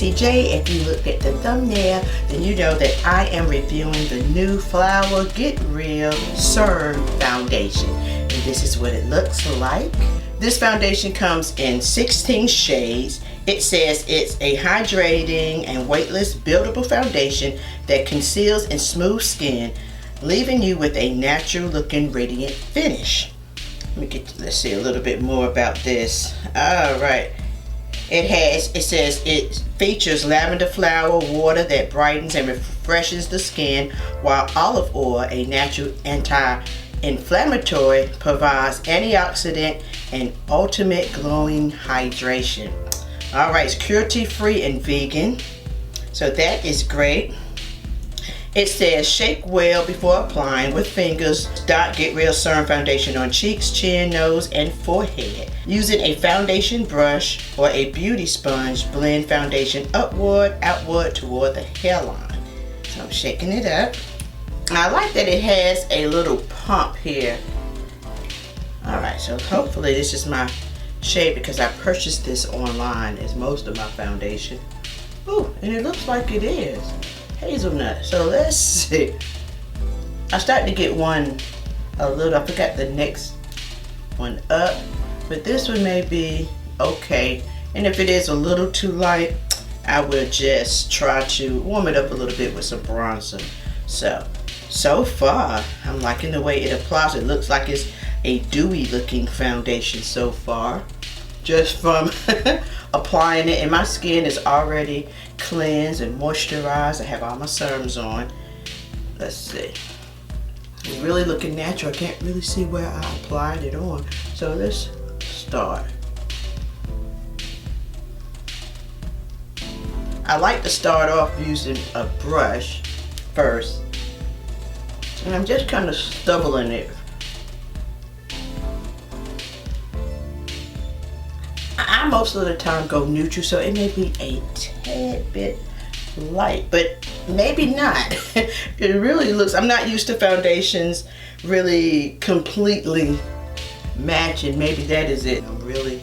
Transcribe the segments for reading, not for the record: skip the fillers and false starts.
NeeCJae. If you look at the thumbnail, then you know that I am reviewing the new Flower Get Real Serum foundation. And this is what it looks like. This foundation comes in 16 shades. It says it's a hydrating and weightless buildable foundation that conceals and smooths skin, leaving you with a natural looking radiant finish. Let's see a little bit more about this. All right. It says it features lavender flower water that brightens and refreshes the skin, while olive oil, a natural anti-inflammatory, provides antioxidant and ultimate glowing hydration. All right, it's cruelty-free and vegan, so that is great. It says shake well before applying with fingers. Get Real Serum foundation on cheeks, chin, nose, and forehead. Using a foundation brush or a beauty sponge, blend foundation upward, outward toward the hairline. So I'm shaking it up. I like that it has a little pump here. All right, so hopefully this is my shade because I purchased this online as most of my foundation. Ooh, and it looks like it is. Hazelnut. So let's see. I started to get one a little. I forgot the next one up, but this one may be okay. And if it is a little too light, I will just try to warm it up a little bit with some bronzer. So far, I'm liking the way it applies. It looks like it's a dewy looking foundation so far, just from applying it. And my skin is already cleansed and moisturized. I have all my serums on. Let's see. It's really looking natural. I can't really see where I applied it on. So let's start. I like to start off using a brush first. And I'm just kind of stubbling it. I most of the time go neutral, so it may be a tad bit light, but maybe not. It really looks, I'm not used to foundations really completely matching. Maybe that is it. I'm really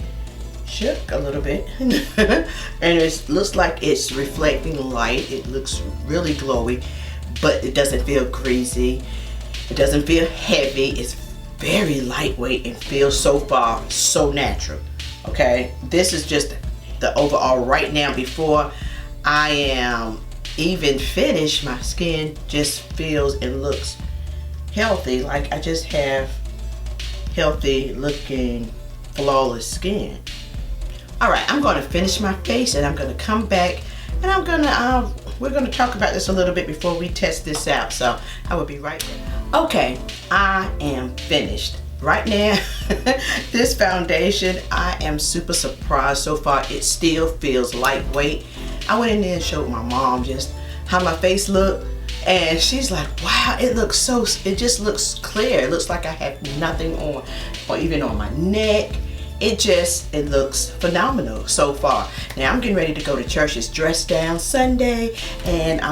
shook a little bit. And it looks like it's reflecting light. It looks really glowy, but it doesn't feel greasy. It doesn't feel heavy. It's very lightweight and feels so far so natural. Okay, this is just the overall right now. Before I am even finished, my skin just feels and looks healthy. Like I just have healthy looking flawless skin. All right, I'm going to finish my face and I'm going to come back and we're going to talk about this a little bit before we test this out. So I will be right back. Okay, I am finished. Right now, this foundation, I am super surprised so far. It still feels lightweight. I went in there and showed my mom just how my face looked, and she's like, wow, it just looks clear. It looks like I have nothing on, or even on my neck. It looks phenomenal so far. Now I'm getting ready to go to church. It's dress down Sunday, and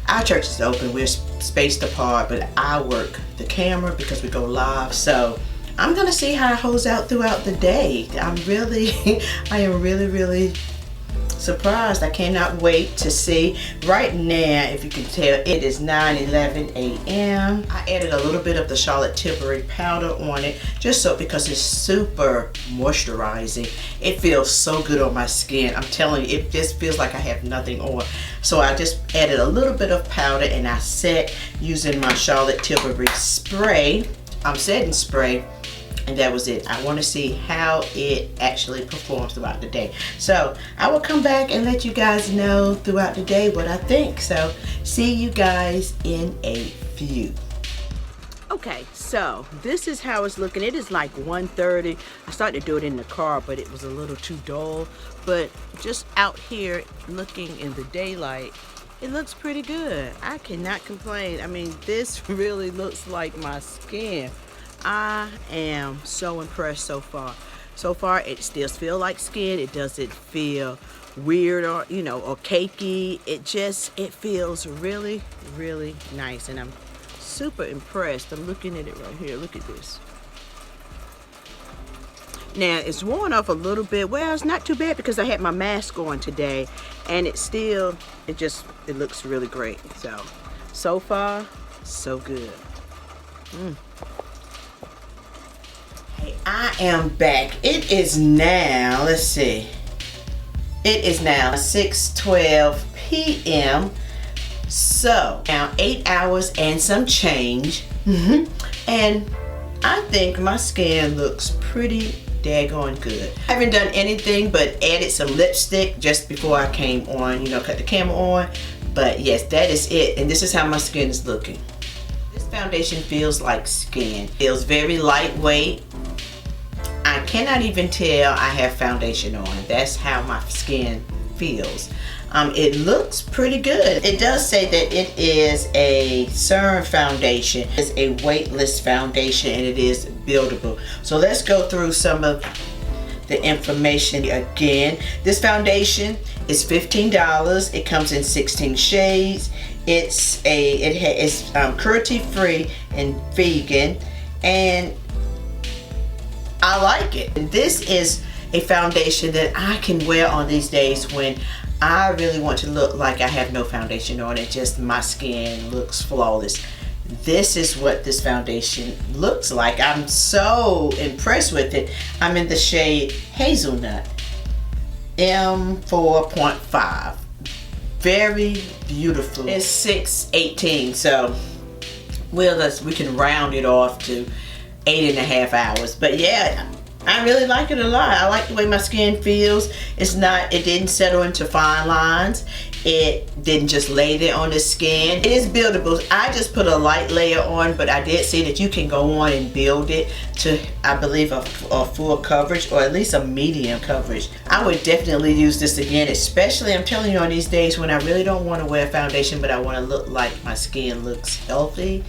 our church is open. We're spaced apart, but I work the camera because we go live. So I'm gonna see how it holds out throughout the day. I am really surprised. I cannot wait to see. Right now, if you can tell, it is 9:11 a.m. I added a little bit of the Charlotte Tilbury powder on it, just so because it's super moisturizing. It feels so good on my skin. I'm telling you, it just feels like I have nothing on. So I just added a little bit of powder and I set using my Charlotte Tilbury spray. Setting spray. And that was it. I want to see how it actually performs throughout the day. So I will come back and let you guys know throughout the day what I think. So see you guys in a few. Okay, so this is how it's looking. It is like 1:30. I started to do it in the car, but it was a little too dull. But just out here looking in the daylight, it looks pretty good. I cannot complain. I mean, this really looks like my skin. I am so impressed so far. So far, it still feels like skin. It doesn't feel weird or, you know, or cakey. It feels really, really nice. And I'm super impressed. I'm looking at it right here. Look at this. Now, it's worn off a little bit. Well, it's not too bad because I had my mask on today. And it looks really great. So far, so good. Hey, I am back. It is now, let's see. It is now 6:12 p.m. So, now 8 hours and some change. And I think my skin looks pretty daggone good. I haven't done anything but added some lipstick just before I came on, you know, cut the camera on. But yes, that is it. And this is how my skin is looking. This foundation feels like skin. Feels very lightweight. I cannot even tell I have foundation on. That's how my skin feels. It looks pretty good. It does say that it is a serum foundation. It's a weightless foundation and it is buildable. So let's go through some of the information again. This foundation is $15. It comes in 16 shades. It's cruelty free and vegan, and I like it. This is a foundation that I can wear on these days when I really want to look like I have no foundation on. It just, my skin looks flawless. This is what this foundation looks like. I'm so impressed with it. I'm in the shade Hazelnut M4.5. Very beautiful. It's 6:18, so we can round it off to 8.5 hours. But yeah, I really like it a lot. I like the way my skin feels. It didn't settle into fine lines. It didn't just lay there on the skin. It is buildable. I just put a light layer on, but I did see that you can go on and build it to, I believe, a full coverage, or at least a medium coverage. I would definitely use this again, especially, I'm telling you, on these days when I really don't want to wear foundation, but I want to look like my skin looks healthy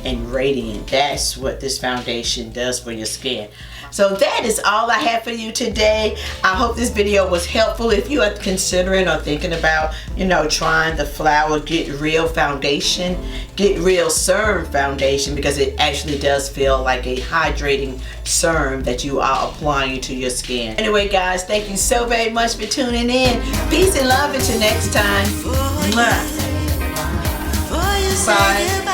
and radiant. That's what this foundation does for your skin. So that is all I have for you today. I hope this video was helpful. If you are considering or thinking about, you know, trying the Flower Get Real foundation, Get Real Serum foundation, because it actually does feel like a hydrating serum that you are applying to your skin. Anyway, guys, thank you so very much for tuning in. Peace and love until next time. Mwah. Bye.